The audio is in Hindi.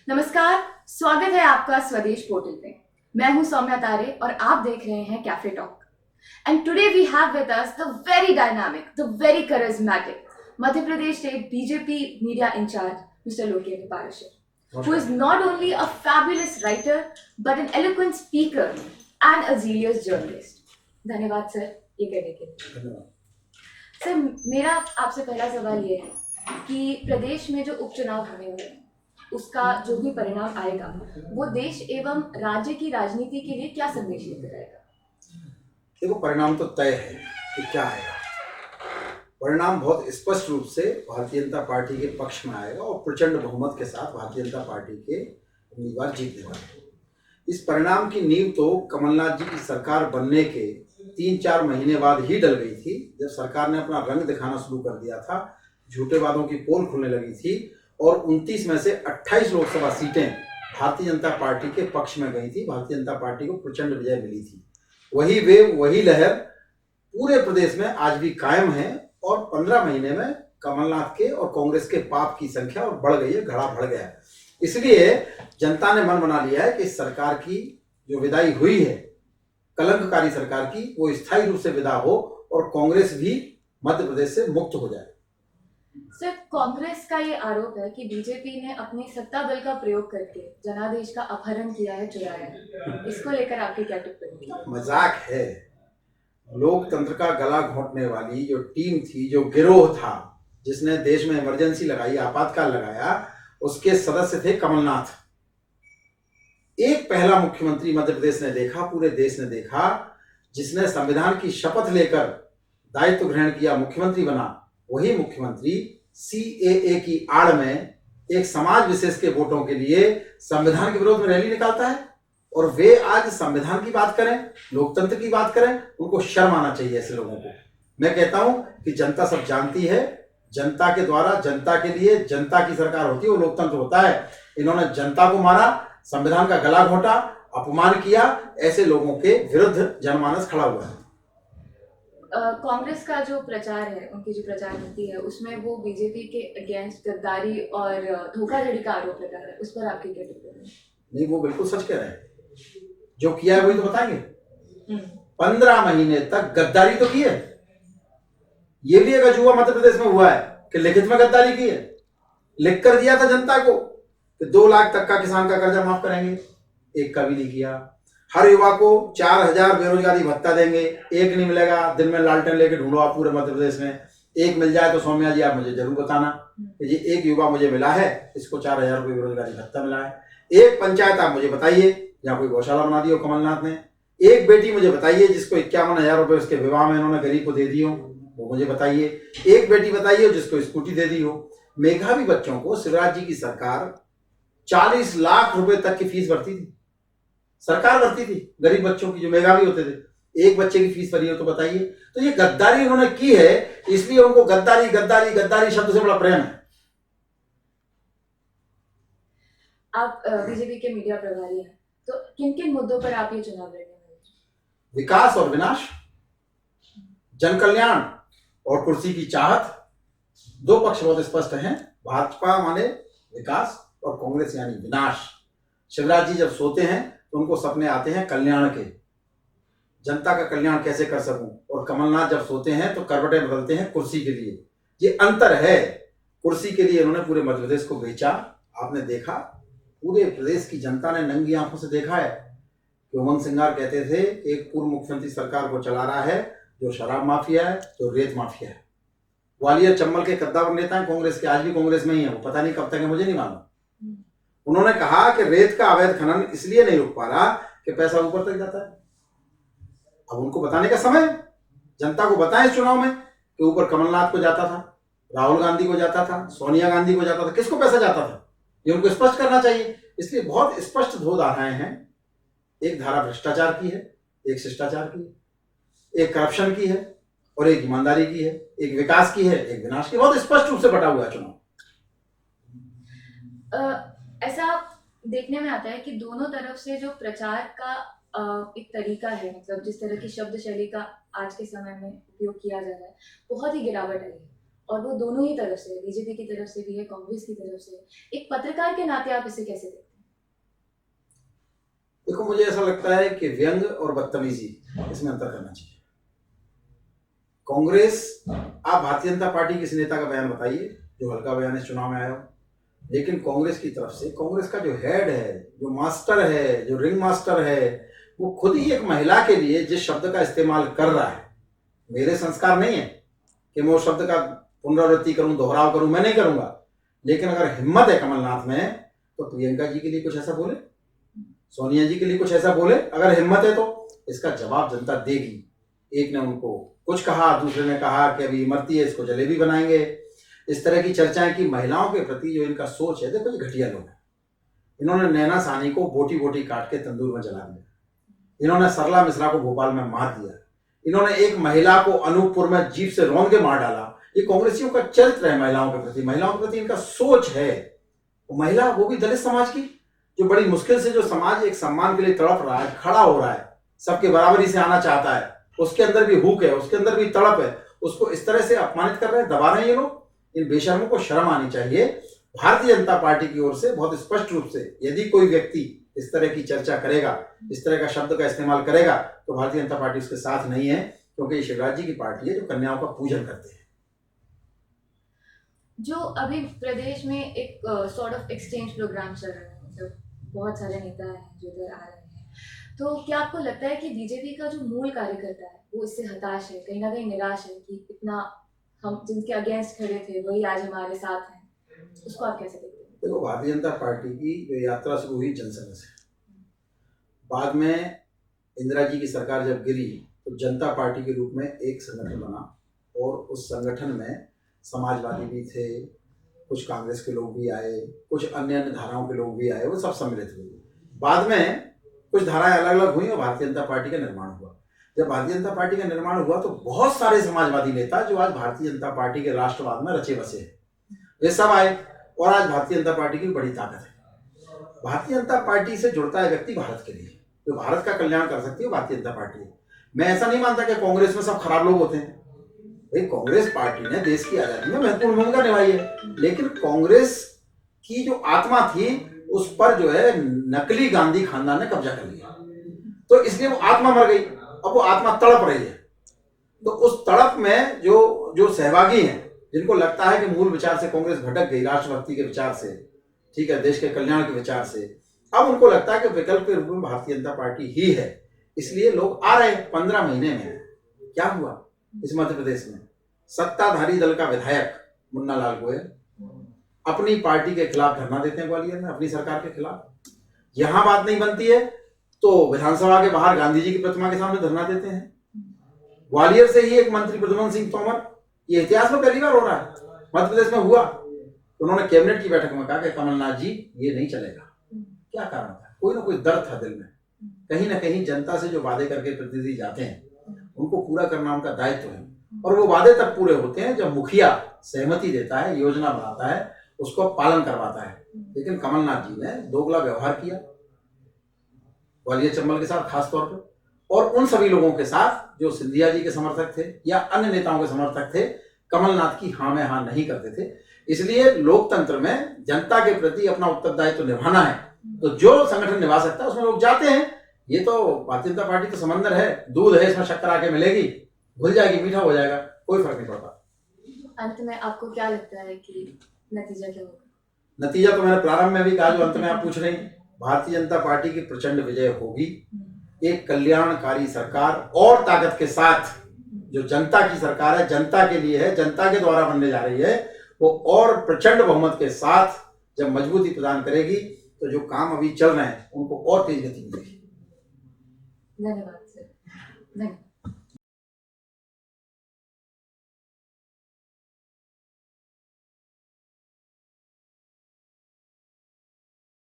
नमस्कार, स्वागत है आपका स्वदेश पोर्टल पे। मैं हूं सौम्या तारे और आप देख रहे हैं cafe talk. And today we have with us the very dynamic, the very charismatic Madhya Pradesh state BJP media incharge mister Lokendra Parashar, who is not only a fabulous writer but an eloquent speaker and a zealous journalist. धन्यवाद सर ये कहने के लिए। सर, मेरा आपसे पहला सवाल ये है कि प्रदेश में जो उपचुनाव होने वाले हैं उसका जो भी परिणाम आएगा वो देश एवं राज्य की राजनीति के लिए क्या संदेश लेकर आएगा? देखो, परिणाम तो तय है कि क्या आएगा। परिणाम बहुत स्पष्ट रूप से भारतीय जनता पार्टी के पक्ष में आएगा और प्रचंड बहुमत के साथ भारतीय जनता पार्टी के उम्मीदवार जीतने वाले। इस परिणाम की नींव तो कमलनाथ जी की सरकार बनने के 3-4 महीने बाद ही डल गई थी, जब सरकार ने अपना रंग दिखाना शुरू कर दिया था, झूठे वादों की पोल खुलने लगी थी और 29 में से 28 लोकसभा सीटें भारतीय जनता पार्टी के पक्ष में गई थी। भारतीय जनता पार्टी को प्रचंड विजय मिली थी। वही वेव, वही लहर पूरे प्रदेश में आज भी कायम है और 15 महीने में कमलनाथ के और कांग्रेस के पाप की संख्या और बढ़ गई है, घड़ा बढ़ गया। इसलिए जनता ने मन बना लिया है कि इस सरकार की जो विदाई हुई है, कलंककारी सरकार की, वो स्थायी रूप से विदा हो और कांग्रेस भी मध्य प्रदेश से मुक्त हो जाए। सर, कांग्रेस का ये आरोप है कि बीजेपी ने अपनी सत्ता बल का प्रयोग करके जनादेश का अपहरण किया है, चुराया है। इसको लेकर आपकी क्या टिप्पणी? मजाक है। लोकतंत्र का गला घोंटने वाली जो टीम थी, जो गिरोह था जिसने देश में इमरजेंसी लगाई, आपातकाल लगाया, उसके सदस्य थे कमलनाथ। एक पहला मुख्यमंत्री मध्य प्रदेश ने देखा, पूरे देश ने देखा, जिसने संविधान की शपथ लेकर दायित्व ग्रहण किया, मुख्यमंत्री बना। वही मुख्यमंत्री CAA की आड़ में एक समाज विशेष के वोटों के लिए संविधान के विरोध में रैली निकालता है और वे आज संविधान की बात करें, लोकतंत्र की बात करें। उनको शर्म आना चाहिए ऐसे लोगों को। मैं कहता हूं कि जनता सब जानती है, जनता के द्वारा, जनता के लिए जनता की सरकार होती है, वो लोकतंत्र होता है। इन्होंने जनता को मारा, संविधान का गला घोंटा, अपमान किया। ऐसे लोगों के विरुद्ध जनमानस खड़ा हुआ है। कांग्रेस का जो प्रचार है, उनकी जो प्रचार नीति है, उसमें वो बीजेपी के अगेंस्ट गद्दारी और धोखाधड़ी का आरोप लगा है। उस पर आपकी क्या टिप्पणी? नहीं, वो बिल्कुल सच कह रहे हैं। जो किया है वही तो बताएंगे। 15 महीने तक गद्दारी तो की है। ये भी एक अजूबा मध्य प्रदेश में हुआ है कि लिखित में गद्दारी की है। लिख कर दिया था जनता को कि 2 लाख तक का किसान का कर्जा माफ करेंगे, एक का भी नहीं किया। हर युवा को 4000 बेरोजगारी भत्ता देंगे, एक नहीं मिलेगा। दिन में लालटेन लेके ढूंढो आप पूरे मध्य प्रदेश में, एक मिल जाए तो सौम्या जी आप मुझे जरूर बताना कि ये एक युवा मुझे मिला है, इसको 4000 रुपये बेरोजगारी भत्ता मिला है। एक पंचायत आप मुझे बताइए जहाँ कोई गौशाला बना दी हो कमलनाथ ने। एक बेटी मुझे बताइए जिसको 51,000 रुपये उसके विवाह में इन्होंने गरीब को दे दी हो, वो मुझे बताइए। एक बेटी बताइए जिसको स्कूटी दे दी हो। मेधावी बच्चों को शिवराज जी की सरकार 40 लाख रुपए तक की फीस भरती थी, सरकार भरती थी गरीब बच्चों की जो मेधावी होते थे। एक बच्चे की फीस भरी हो तो बताइए। तो ये गद्दारी उन्होंने की है, इसलिए उनको गद्दारी गद्दारी गद्दारी शब्द से बड़ा प्रेम है। आप बीजेपी के मीडिया प्रभारी हैं, तो किन किन मुद्दों पर आप ये चुनाव लड़ने वाले हैं? विकास और विनाश, जन कल्याण और कुर्सी की चाहत। दो पक्ष बहुत स्पष्ट हैं। भाजपा माने विकास और कांग्रेस यानी विनाश। शिवराज जी जब सोते हैं तो उनको सपने आते हैं कल्याण के, जनता का कल्याण कैसे कर सकूं, और कमलनाथ जब सोते हैं तो करवटें बदलते हैं कुर्सी के लिए। ये अंतर है। कुर्सी के लिए इन्होंने पूरे मध्य प्रदेश को बेचा। आपने देखा, पूरे प्रदेश की जनता ने नंगी आंखों से देखा है कि उमंग सिंगार कहते थे एक पूर्व मुख्यमंत्री सरकार को चला रहा है जो शराब माफिया है, जो रेत माफिया है। ग्वालियर चंबल के कद्दावर नेता हैं कांग्रेस के, आज भी कांग्रेस में ही है। वो पता नहीं कब तक है, मुझे नहीं मालूम। उन्होंने कहा कि रेत का अवैध खनन इसलिए नहीं रुक पा रहा कि पैसा ऊपर तक जाता है। अब उनको बताने का समय, जनता को बताएं इस चुनाव में कि ऊपर कमलनाथ को जाता था, राहुल गांधी को जाता था, सोनिया गांधी को जाता था, किसको पैसा जाता था, ये उनको स्पष्ट करना चाहिए। इसलिए बहुत स्पष्ट 2 धाराएं हैं। एक धारा भ्रष्टाचार की है, एक शिष्टाचार की है, एक करप्शन की है और एक ईमानदारी की है, एक विकास की है, एक विनाश की। बहुत स्पष्ट रूप से बटा हुआ है चुनाव। ऐसा देखने में आता है कि दोनों तरफ से जो प्रचार का एक तरीका है, मतलब जिस तरह की शब्द शैली का आज के समय में उपयोग किया जा रहा है, बहुत ही गिरावट आई है। और वो दोनों ही तरफ से, बीजेपी की तरफ से भी है, कांग्रेस की तरफ से है। एक पत्रकार के नाते आप इसे कैसे देखते हैं? देखो, मुझे ऐसा लगता है कि व्यंग और बदतमीजी इसमें अंतर करना चाहिए। कांग्रेस, आप भारतीय जनता पार्टी किसी नेता का बयान बताइए जो हल्का बयान इस चुनाव में आया हो, लेकिन कांग्रेस की तरफ से कांग्रेस का जो हेड है, जो मास्टर है, जो रिंग मास्टर है, वो खुद ही एक महिला के लिए जिस शब्द का इस्तेमाल कर रहा है, मेरे संस्कार नहीं है कि मैं उस शब्द का पुनरावृत्ति करूं, दोहराव करूं, मैं नहीं करूंगा। लेकिन अगर हिम्मत है कमलनाथ में तो प्रियंका जी के लिए कुछ ऐसा बोले, सोनिया जी के लिए कुछ ऐसा बोले। अगर हिम्मत है तो इसका जवाब जनता देगी। एक ने उनको कुछ कहा, दूसरे ने कहा कि अभी इमरती है, इसको जलेबी बनाएंगे। इस तरह की चर्चाएं की। महिलाओं के प्रति जो इनका सोच है, देखो ये घटिया लोग हैं। इन्होंने नैना सानी को बोटी बोटी काट के तंदूर में जला दिया। इन्होंने सरला मिश्रा को भोपाल में मार दिया। इन्होंने एक महिला को अनूपपुर में जीप से रौंद के मार डाला। ये कांग्रेसियों का चरित्र है महिलाओं के प्रति, महिलाओं के प्रति इनका सोच है। महिला, वो भी दलित समाज की, जो बड़ी मुश्किल से जो समाज एक सम्मान के लिए तड़प रहा है, खड़ा हो रहा है, सबके बराबरी से आना चाहता है, उसके अंदर भी हुक है, उसके अंदर भी तड़प है, उसको इस तरह से अपमानित कर रहे हैं, दबा रहे हैं ये लोग। इन बेशर्मों को शर्म आनी चाहिए। भारतीय जनता पार्टी की ओर से बहुत स्पष्ट रूप से, यदि कोई व्यक्ति इस तरह की चर्चा करेगा, इस तरह का शब्द का इस्तेमाल करेगा, तो भारतीय जनता पार्टी उसके साथ नहीं है, क्योंकि ये शिवराज जी की पार्टी है जो कन्याओं का पूजन करते हैं। जो अभी प्रदेश में एक सॉर्ट ऑफ एक्सचेंज प्रोग्राम चल रहा है, मतलब बहुत सारे नेता हैं जो इधर आ रहे हैं, तो क्या आपको लगता है कि बीजेपी का जो मूल कार्यकर्ता है वो इससे हताश है, कहीं ना कहीं निराश है कि इतना हम जिनके अगेंस्ट खड़े थे वही आज हमारे साथ हैं? उसको आप कैसे देखते हैं? देखो, भारतीय जनता पार्टी की जो यात्रा शुरू हुई जनसंघ से, बाद में इंदिरा जी की सरकार जब गिरी तो जनता पार्टी के रूप में एक संगठन बना, और उस संगठन में समाजवादी भी थे, कुछ कांग्रेस के लोग भी आए, कुछ अन्य अन्य धाराओं के लोग भी आए, वो सब सम्मिलित हुए। बाद में कुछ धाराएं अलग अलग हुई और भारतीय जनता पार्टी का निर्माण हुआ। जब भारतीय जनता पार्टी का निर्माण हुआ तो बहुत सारे समाजवादी नेता जो आज भारतीय जनता पार्टी के राष्ट्रवाद में रचे बसे हैं, वे सब आए, और आज भारतीय जनता पार्टी की बड़ी ताकत है। भारतीय जनता पार्टी से जुड़ता है व्यक्ति भारत के लिए, जो भारत का कल्याण कर सकती है, भारतीय जनता पार्टी है। मैं ऐसा नहीं मानता कि कांग्रेस में सब खराब लोग होते हैं। भाई, कांग्रेस पार्टी ने देश की आजादी में महत्वपूर्ण भूमिका निभाई है, लेकिन कांग्रेस की जो आत्मा थी उस पर जो है नकली गांधी खानदान ने कब्जा कर लिया, तो इसलिए वो आत्मा मर गई। अब वो आत्मा तड़प रही है। तो उस तड़प में जो सहभागी हैं, जिनको लगता है कि मूल विचार से कांग्रेस भटक गई, राष्ट्रभक्ति के विचार से, ठीक है, देश के कल्याण के विचार से, अब उनको लगता है कि विकल्प के रूप में भारतीय जनता पार्टी ही है, इसलिए लोग आ रहे हैं। 15 महीने में क्या हुआ इस मध्य प्रदेश में? सत्ताधारी दल का विधायक मुन्ना लाल गोयल अपनी पार्टी के खिलाफ धरना देते हैं ग्वालियर में, अपनी सरकार के खिलाफ। यहां बात नहीं बनती है तो विधानसभा के बाहर गांधी जी की प्रतिमा के सामने धरना देते हैं। ग्वालियर से ही एक मंत्री प्रद्युम्न सिंह तोमर, ये इतिहास में पहली बार हो रहा है, मध्य प्रदेश में हुआ, उन्होंने कैबिनेट की बैठक में कहा कि कमलनाथ जी ये नहीं चलेगा। क्या कारण था? कोई ना कोई दर्द था दिल में, कहीं ना कहीं जनता से जो वादे करके प्रतिनिधि जाते हैं उनको पूरा करना उनका दायित्व है, और वो वादे तब पूरे होते हैं जब मुखिया सहमति देता है, योजना बनाता है, उसको पालन करवाता है। लेकिन कमलनाथ जी ने दोगला व्यवहार किया ग्वालियर चंबल के साथ खास तौर पे, और उन सभी लोगों के साथ जो सिंधिया जी के समर्थक थे या अन्य नेताओं के समर्थक थे, कमलनाथ की हाँ में हाँ नहीं करते थे। इसलिए लोकतंत्र में जनता के प्रति अपना उत्तरदायित्व निभाना है, तो जो संगठन निभा सकता है उसमें लोग जाते हैं। ये तो भारतीय जनता पार्टी तो समंदर है, दूध है, इसमें शक्कर आके मिलेगी, घुल जाएगी, मीठा हो जाएगा, कोई फर्क नहीं पड़ता। अंत में आपको क्या लगता है कि नतीजा क्या होगा? नतीजा तो मैंने प्रारंभ में भी कहा, जो अंत में आप पूछ रहे हैं, भारतीय जनता पार्टी की प्रचंड विजय होगी। एक कल्याणकारी सरकार और ताकत के साथ, जो जनता की सरकार है, जनता के लिए है, जनता के द्वारा बनने जा रही है, वो और प्रचंड बहुमत के साथ जब मजबूती प्रदान करेगी तो जो काम अभी चल रहे हैं उनको और तेज गति मिलेगी। धन्यवाद सर। धन्यवाद।